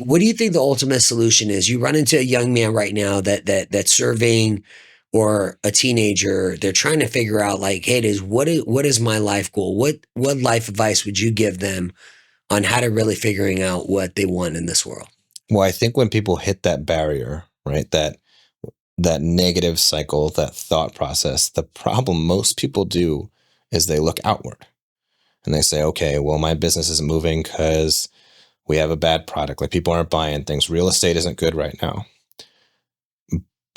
What do you think the ultimate solution is? You run into a young man right now that's serving, or a teenager. They're trying to figure out like, hey, what is my life goal? What life advice would you give them on how to really figuring out what they want in this world? Well, I think when people hit that barrier, right, that negative cycle, that thought process, the problem most people do is they look outward and they say, okay, well, my business isn't moving because we have a bad product. Like people aren't buying things. Real estate isn't good right now.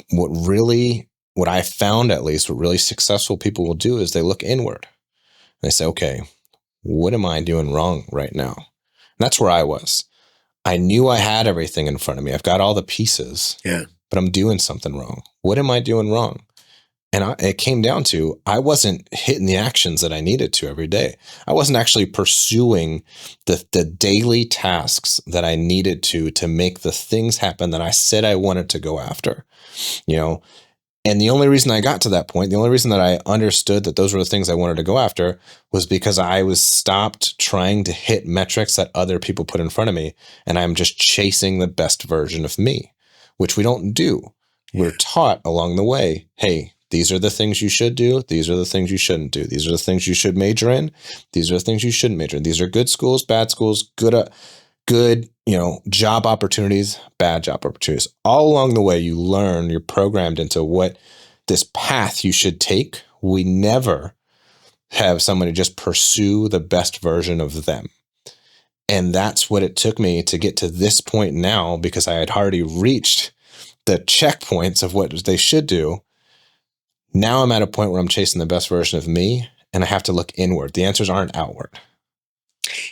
What I found at least, what really successful people will do is they look inward. They say, okay, what am I doing wrong right now? And that's where I was. I knew I had everything in front of me. I've got all the pieces, Yeah. but I'm doing something wrong. What am I doing wrong? And it came down to, I wasn't hitting the actions that I needed to every day. I wasn't actually pursuing the daily tasks that I needed to make the things happen that I said I wanted to go after, you know? And the only reason I got to that point, the only reason that I understood that those were the things I wanted to go after was because I was stopped trying to hit metrics that other people put in front of me. And I'm just chasing the best version of me, which we don't do. We're taught along the way, hey, these are the things you should do. These are the things you shouldn't do. These are the things you should major in. These are the things you shouldn't major in. These are good schools, bad schools, good, job opportunities, bad job opportunities. All along the way, you learn, you're programmed into what this path you should take. We never have somebody just pursue the best version of them. And that's what it took me to get to this point now, because I had already reached the checkpoints of what they should do. Now I'm at a point where I'm chasing the best version of me, and I have to look inward. The answers aren't outward.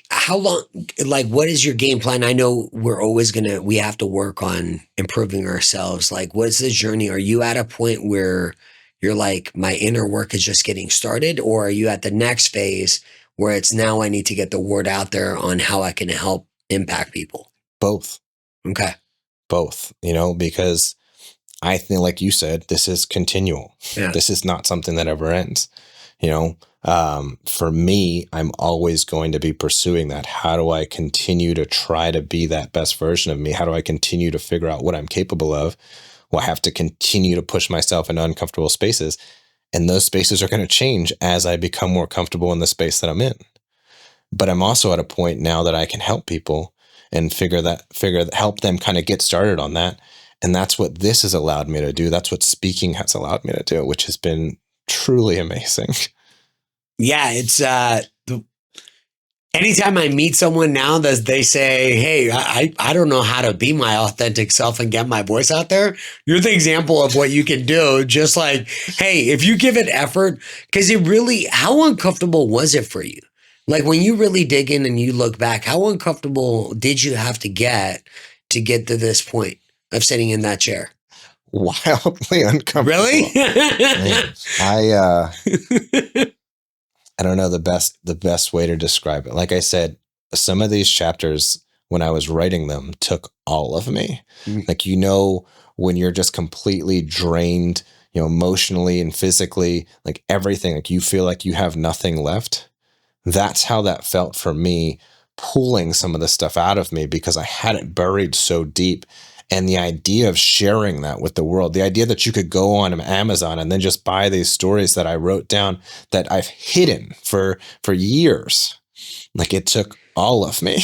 How long, like, what is your game plan? I know we have to work on improving ourselves. Like, what's the journey? Are you at a point where you're like, my inner work is just getting started? Or are you at the next phase where it's now I need to get the word out there on how I can help impact people? Both. Okay. Both, because I think, like you said, this is continual. Yeah. This is not something that ever ends. For me, I'm always going to be pursuing that. How do I continue to try to be that best version of me? How do I continue to figure out what I'm capable of? Well, I have to continue to push myself into uncomfortable spaces. And those spaces are going to change as I become more comfortable in the space that I'm in. But I'm also at a point now that I can help people and help them kind of get started on that. And that's what this has allowed me to do. That's what speaking has allowed me to do, which has been truly amazing. Yeah, it's anytime I meet someone now that they say, hey, I don't know how to be my authentic self and get my voice out there, you're the example of what you can do. Just like, hey, if you give it effort, because how uncomfortable was it for you? Like when you really dig in and you look back, how uncomfortable did you have to get to this point of sitting in that chair? Wildly uncomfortable. Really? Man, I don't know the best way to describe it. Like I said, some of these chapters when I was writing them took all of me. Like, when you're just completely drained, emotionally and physically, like everything, like you feel like you have nothing left. That's how that felt for me, pulling some of the stuff out of me because I had it buried so deep. And the idea of sharing that with the world, the idea that you could go on Amazon and then just buy these stories that I wrote down that I've hidden for years, like it took all of me.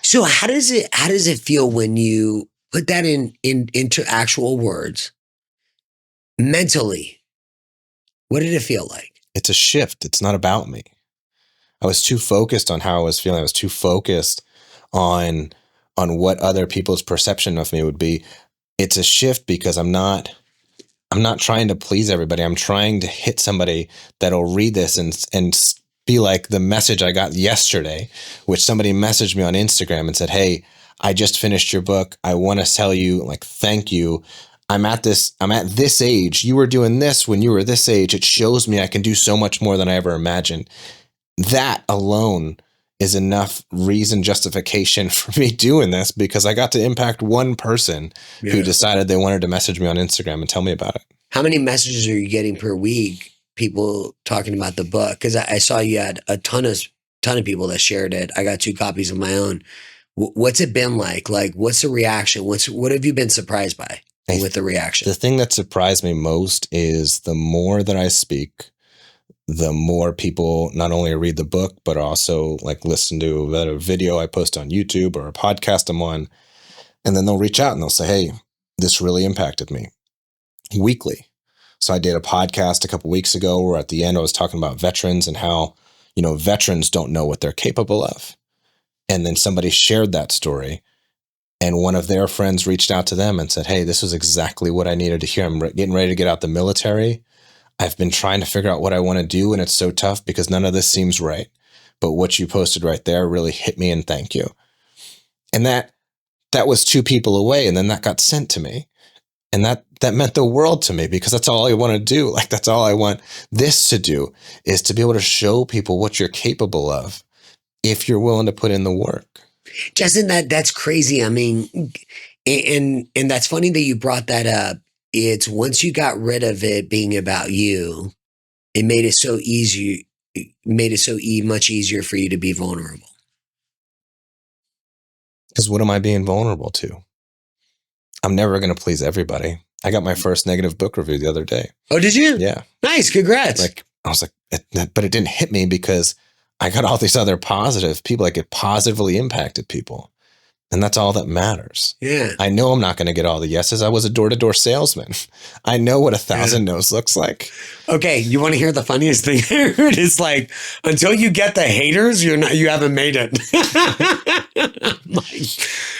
So how does it feel when you put that into actual words mentally? What did it feel like? It's a shift. It's not about me. I was too focused on how I was feeling. I was too focused on what other people's perception of me would be. It's a shift because I'm not trying to please everybody. I'm trying to hit somebody that'll read this and be like the message I got yesterday, which somebody messaged me on Instagram and said, hey, I just finished your book. I want to tell you, like, thank you. I'm at this age. You were doing this when you were this age. It shows me I can do so much more than I ever imagined. That alone is enough justification for me doing this, because I got to impact one person who decided they wanted to message me on Instagram and tell me about it. How many messages are you getting per week? People talking about the book? Because I saw you had a ton of people that shared it. I got 2 copies of my own. What's it been like? Like, what's the reaction? What have you been surprised by with the reaction? The thing that surprised me most is the more that I speak, the more people not only read the book, but also like listen to a video I post on YouTube or a podcast I'm on. And then they'll reach out and they'll say, hey, this really impacted me weekly. So I did a podcast a couple weeks ago where at the end I was talking about veterans and how, veterans don't know what they're capable of. And then somebody shared that story and one of their friends reached out to them and said, hey, this was exactly what I needed to hear. I'm getting ready to get out the military. I've been trying to figure out what I want to do, and it's so tough because none of this seems right. But what you posted right there really hit me, and thank you. And that was 2 people away, and then that got sent to me. And that meant the world to me because that's all I want to do. Like, that's all I want this to do, is to be able to show people what you're capable of if you're willing to put in the work. Justin, that's crazy. I mean, and that's funny that you brought that up. It's once you got rid of it being about you, it made it so easy. It made it so much easier for you to be vulnerable. Because what am I being vulnerable to? I'm never going to please everybody. I got my first negative book review the other day. Oh, did you? Yeah. Nice. Congrats. Like, I was like, but it didn't hit me because I got all these other positive people. Like, it positively impacted people. And that's all that matters. Yeah. I know I'm not going to get all the yeses. I was a door-to-door salesman. I know what 1,000 no's looks like. Okay, you want to hear the funniest thing? It's like, until you get the haters, you haven't made it.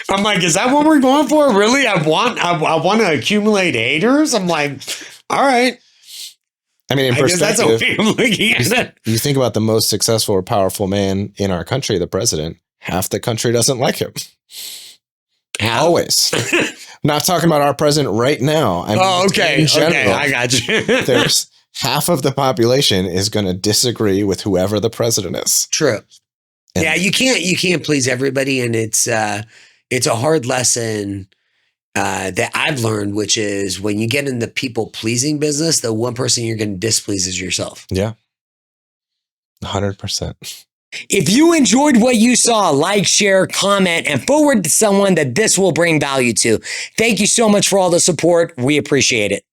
I'm like, is that what we're going for? Really? I want to accumulate haters. I'm like, all right. I mean, in perspective, that's a way I'm looking at it. You think about the most successful or powerful man in our country, the president. Half the country doesn't like him. How? Always. I'm not talking about our president right now. I mean, okay. in general, Okay, I got you. There's half of the population is going to disagree with whoever the president is. True. And yeah, you can't please everybody, and it's a hard lesson that I've learned, which is when you get in the people pleasing business, the one person you're going to displease is yourself. Yeah, 100%. If you enjoyed what you saw, like, share, comment, and forward to someone that this will bring value to. Thank you so much for all the support. We appreciate it.